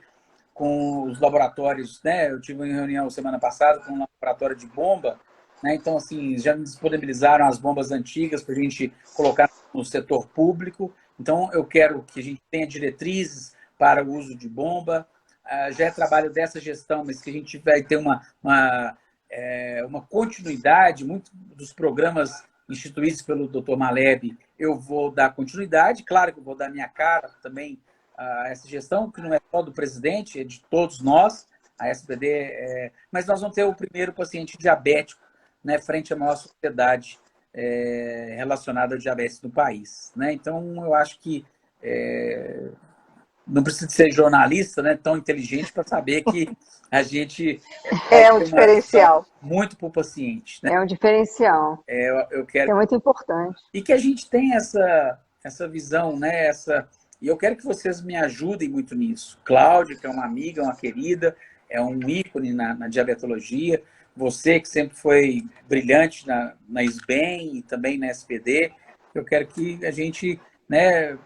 com os laboratórios, né? Eu tive uma reunião semana passada com um laboratório de bomba, né? Então, assim, já me disponibilizaram as bombas antigas para a gente colocar no setor público. Então, eu quero que a gente tenha diretrizes para o uso de bomba. Já é trabalho dessa gestão, mas que a gente vai ter uma continuidade, muito dos programas instituídos pelo Dr. Maleb, eu vou dar continuidade. Claro que eu vou dar minha cara também a essa gestão, que não é só do presidente, é de todos nós, a SPD, mas nós vamos ter o primeiro paciente diabético, né, frente à nossa sociedade relacionada ao diabetes no país, né? Então, eu acho que não precisa ser jornalista, né, tão inteligente para saber que a gente é um diferencial muito para o paciente, né? É um diferencial. Eu quero... É muito importante. E que a gente tem essa visão, né? E eu quero que vocês me ajudem muito nisso. Cláudia, que é uma amiga, uma querida, é um ícone na diabetologia. Você, que sempre foi brilhante na SBEM e também na SPD. Eu quero que a gente, né,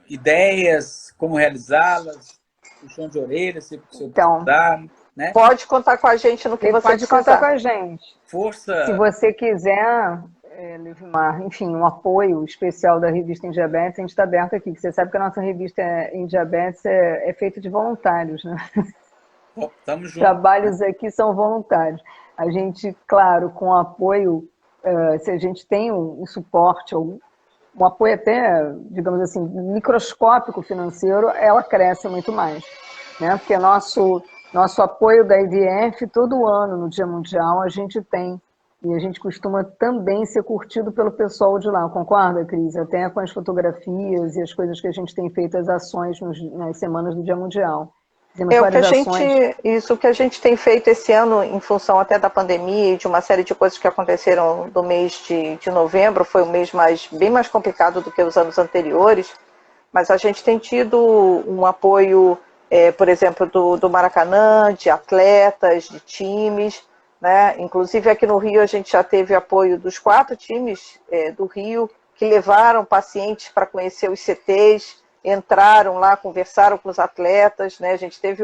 ideias, como realizá-las, puxão de orelha, se eu precisar, né? Pode contar com a gente no que você pode precisar. Contar com a gente. Força. Se você quiser, Levimar, enfim, um apoio especial da revista em diabetes, a gente está aberto aqui, porque você sabe que a nossa revista em diabetes é feita de voluntários, né? Tamo junto. Trabalhos aqui são voluntários. A gente, claro, com apoio, se a gente tem um suporte, um apoio até, digamos assim, microscópico financeiro, ela cresce muito mais, né? Porque nosso apoio da IVF, todo ano, no Dia Mundial, a gente tem, e a gente costuma também ser curtido pelo pessoal de lá, concorda, Cris? Até com as fotografias e as coisas que a gente tem feito, as ações nas semanas do Dia Mundial. Isso que a gente tem feito esse ano, em função até da pandemia e de uma série de coisas que aconteceram do mês de novembro, foi um mês bem mais complicado do que os anos anteriores, mas a gente tem tido um apoio, por exemplo, do Maracanã, de atletas, de times, né? Inclusive aqui no Rio a gente já teve apoio dos 4 times do Rio, que levaram pacientes para conhecer os CTs, entraram lá, conversaram com os atletas, né? A gente teve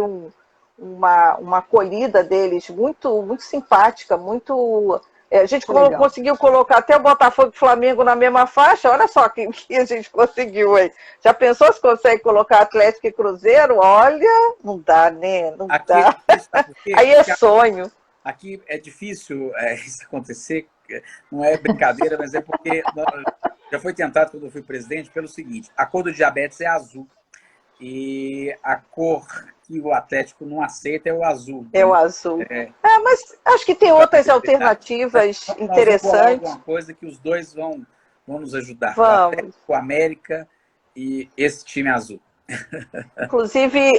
uma acolhida deles muito, muito simpática, muito... a gente conseguiu colocar até o Botafogo e o Flamengo na mesma faixa, olha só que a gente conseguiu aí. Já pensou se consegue colocar Atlético e Cruzeiro? Olha, não dá, né? Não dá. Aí é sonho. Aqui é difícil isso acontecer, não é brincadeira, mas é porque já foi tentado quando eu fui presidente pelo seguinte: a cor do diabetes é azul e a cor que o Atlético não aceita é o azul. É o azul. Mas acho que tem outras alternativas interessantes. Alguma coisa que os dois vão nos ajudar. Vamos. O Atlético, o América e esse time azul. Inclusive,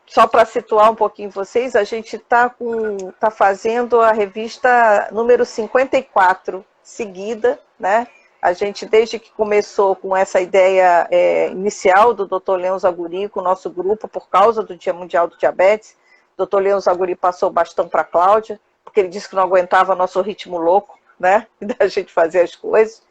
só para situar um pouquinho vocês, a gente está fazendo a revista número 54 seguida, né? A gente, desde que começou com essa ideia inicial do Dr. Leon Zaguri, com o nosso grupo, por causa do Dia Mundial do Diabetes, o Dr. Leon Zaguri passou o bastão para a Cláudia, porque ele disse que não aguentava nosso ritmo louco, né? Da gente fazer as coisas.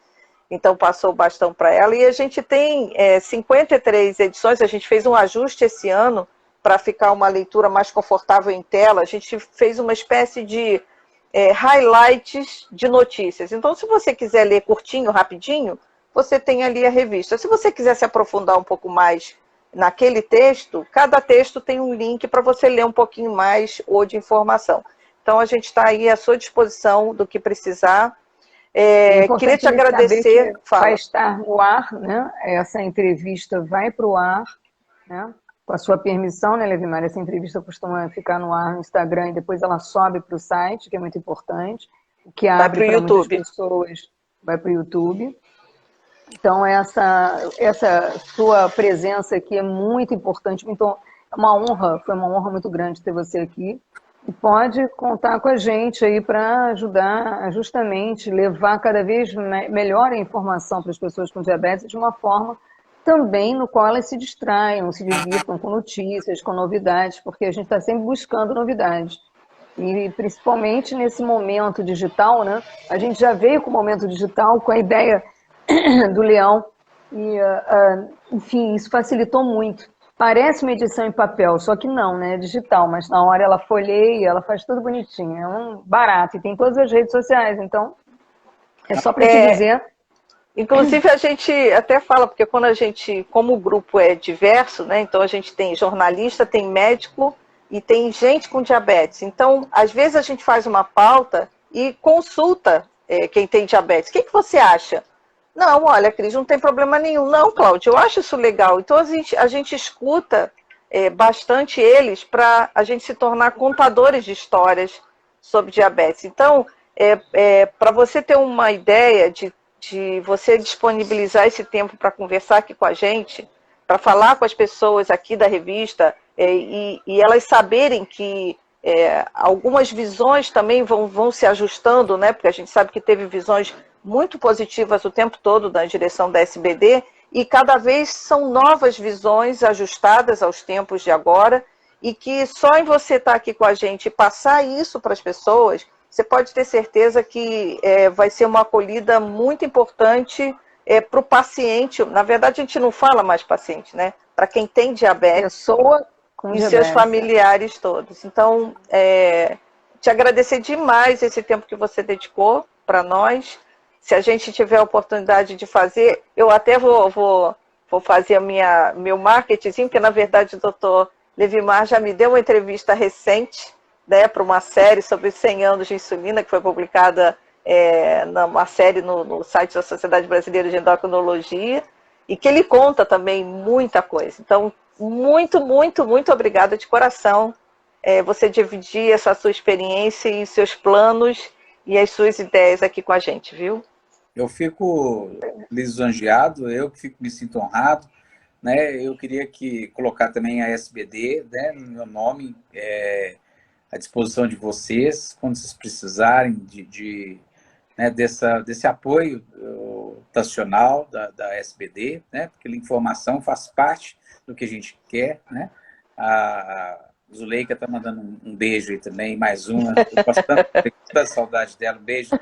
Então passou o bastão para ela. E a gente tem 53 edições, a gente fez um ajuste esse ano, para ficar uma leitura mais confortável em tela, a gente fez uma espécie de highlights de notícias. Então, se você quiser ler curtinho, rapidinho, você tem ali a revista. Se você quiser se aprofundar um pouco mais naquele texto, cada texto tem um link para você ler um pouquinho mais ou de informação. Então, a gente está aí à sua disposição do que precisar. Queria te agradecer. Vai estar no ar, né? Essa entrevista vai para o ar, né? Com a sua permissão, né, Levimar? Essa entrevista costuma ficar no ar no Instagram e depois ela sobe para o site, que é muito importante. O que abre para muitas pessoas, vai para o YouTube. Então, essa sua presença aqui é muito importante. Então, foi uma honra muito grande ter você aqui. E pode contar com a gente aí para ajudar a justamente levar cada vez melhor a informação para as pessoas com diabetes de uma forma também no qual elas se distraiam, se divirtam com notícias, com novidades, porque a gente está sempre buscando novidades. E principalmente nesse momento digital, né? A gente já veio com o momento digital, com a ideia do Leão, e, enfim, isso facilitou muito. Parece uma edição em papel, só que não, né? É digital, mas na hora ela folheia, ela faz tudo bonitinho, é um barato, e tem todas as redes sociais, então é só para te dizer... Inclusive, a gente até fala, porque quando a gente, como o grupo é diverso, né? Então a gente tem jornalista, tem médico e tem gente com diabetes. Então, às vezes a gente faz uma pauta e consulta quem tem diabetes. O que você acha? Não, olha, Cris, não tem problema nenhum. Não, Cláudia, eu acho isso legal. Então a gente escuta bastante eles para a gente se tornar contadores de histórias sobre diabetes. Então, para você ter uma ideia de você disponibilizar esse tempo para conversar aqui com a gente, para falar com as pessoas aqui da revista e elas saberem que algumas visões também vão se ajustando, né? Porque a gente sabe que teve visões muito positivas o tempo todo na direção da SBD, e cada vez são novas visões ajustadas aos tempos de agora, e que só em você estar aqui com a gente e passar isso para as pessoas, você pode ter certeza que vai ser uma acolhida muito importante para o paciente. Na verdade, a gente não fala mais paciente, né? Para quem tem diabetes. Pessoa com e diabetes. Seus familiares todos. Então, te agradecer demais esse tempo que você dedicou para nós. Se a gente tiver a oportunidade de fazer, eu até vou fazer meu marketing, porque na verdade o doutor Levimar já me deu uma entrevista recente, né, para uma série sobre 100 anos de insulina, que foi publicada numa série no site da Sociedade Brasileira de Endocrinologia, e que ele conta também muita coisa. Então, muito, muito, muito obrigada de coração você dividir essa sua experiência e seus planos e as suas ideias aqui com a gente, viu? Eu fico lisonjeado, eu que me sinto honrado, né? Eu queria colocar também a SBD, né, no meu nome, à disposição de vocês, quando vocês precisarem né, desse apoio nacional da SBD, né? Porque a informação faz parte do que a gente quer, né? A Zuleika está mandando um beijo aí também, mais uma. Eu gosto tanto, tenho tanta saudade dela, um beijo.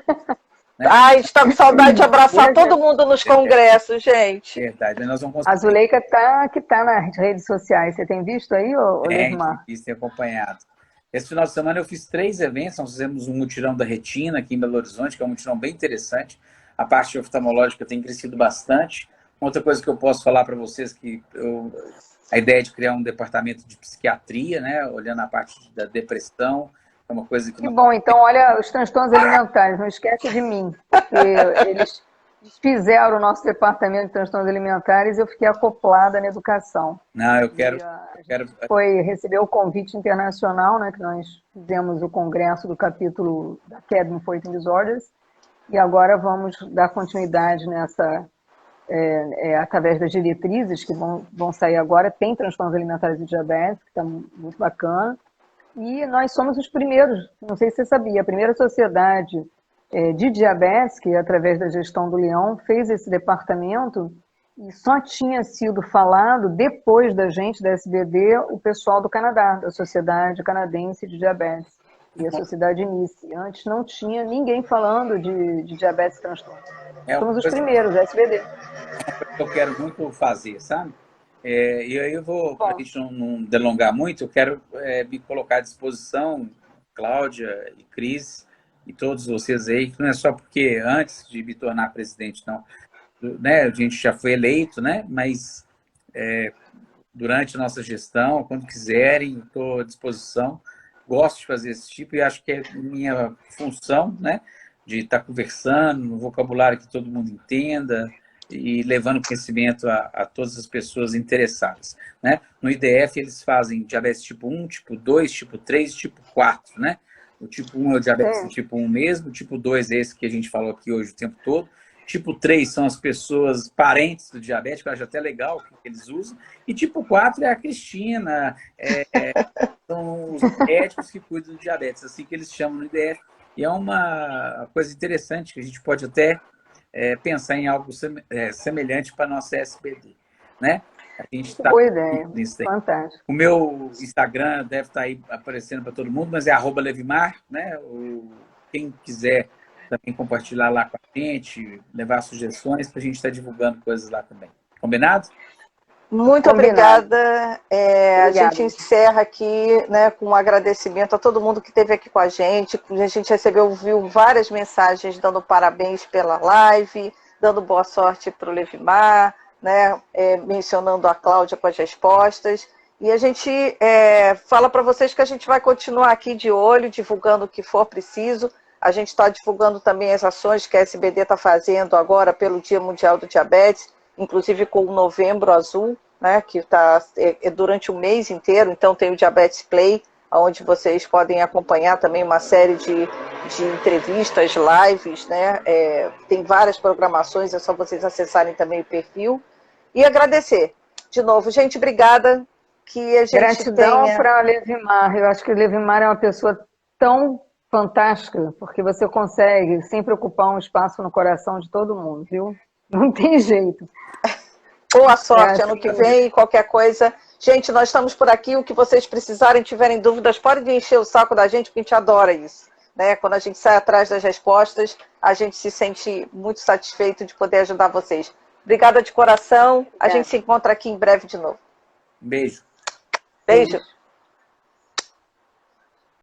Né? Ai, está com saudade de abraçar todo mundo nos congressos, gente. Verdade. Nós vamos A Zuleika que tá nas redes sociais. Você tem visto aí, Levimar? Tem acompanhado. Esse final de semana eu fiz 3 eventos. Nós fizemos um mutirão da retina aqui em Belo Horizonte, que é um mutirão bem interessante. A parte oftalmológica tem crescido bastante. Outra coisa que eu posso falar para vocês que a ideia de criar um departamento de psiquiatria, né, olhando a parte da depressão, é uma coisa que... Que bom, então olha os transtornos alimentares, não esquece de mim, porque eles fizeram o nosso departamento de transtornos alimentares e eu fiquei acoplada na educação. Não, eu quero... Recebeu o convite internacional, né, que nós fizemos o congresso do capítulo da Academy for Eating Disorders, e agora vamos dar continuidade nessa... através das diretrizes que vão sair agora, tem transtornos alimentares e diabetes, que está muito bacana. E nós somos os primeiros, não sei se você sabia, a primeira sociedade de diabetes, que através da gestão do Leão fez esse departamento, e só tinha sido falado, depois da gente, da SBD, o pessoal do Canadá, da Sociedade Canadense de Diabetes, e a Sociedade NICE. Antes não tinha ninguém falando de diabetes e transtorno. Somos os primeiros, a SBD. Eu quero muito fazer, sabe? E aí eu vou, para a gente não delongar muito, eu quero me colocar à disposição, Cláudia e Cris, e todos vocês aí, que não é só porque antes de me tornar presidente, não, né, a gente já foi eleito, né, mas durante a nossa gestão, quando quiserem, estou à disposição, gosto de fazer esse tipo e acho que é minha função, né, de estar conversando, no vocabulário que todo mundo entenda, e levando conhecimento a todas as pessoas interessadas, né? No IDF eles fazem diabetes tipo 1, tipo 2, tipo 3, tipo 4, né? O tipo 1 é o diabetes do tipo 1 mesmo, o tipo 2 é esse que a gente falou aqui hoje o tempo todo, tipo 3 são as pessoas parentes do diabético, eu acho até legal o que eles usam, e tipo 4 é a Cristina, são os médicos que cuidam do diabetes, assim que eles chamam no IDF, e é uma coisa interessante que a gente pode até pensar em algo semelhante para a nossa SBD, né? A gente está boa ideia, fantástico. O meu Instagram deve estar aí aparecendo para todo mundo, mas é @Levimar, né? Quem quiser também compartilhar lá com a gente, levar sugestões, para a gente estar divulgando coisas lá também. Combinado? Muito obrigada. A gente encerra aqui, né, com um agradecimento a todo mundo que esteve aqui com a gente. A gente viu várias mensagens dando parabéns pela live, dando boa sorte para o Levimar, né, mencionando a Cláudia com as respostas. E a gente fala para vocês que a gente vai continuar aqui de olho, divulgando o que for preciso. A gente está divulgando também as ações que a SBD está fazendo agora pelo Dia Mundial do Diabetes, inclusive com o Novembro Azul, né, que está durante o mês inteiro. Então tem o Diabetes Play, onde vocês podem acompanhar também uma série de entrevistas, lives, né, tem várias programações, é só vocês acessarem também o perfil. E agradecer de novo. Gente, obrigada. Que a gente Gratidão tenha... para Levimar. Eu acho que o Levimar é uma pessoa tão fantástica, porque você consegue sempre ocupar um espaço no coração de todo mundo, viu? Não tem jeito. Boa sorte ano que vem, qualquer coisa. Gente, nós estamos por aqui. O que vocês precisarem, tiverem dúvidas, podem encher o saco da gente, porque a gente adora isso. Né? Quando a gente sai atrás das respostas, a gente se sente muito satisfeito de poder ajudar vocês. Obrigada de coração. A gente se encontra aqui em breve de novo. Beijo. Beijo.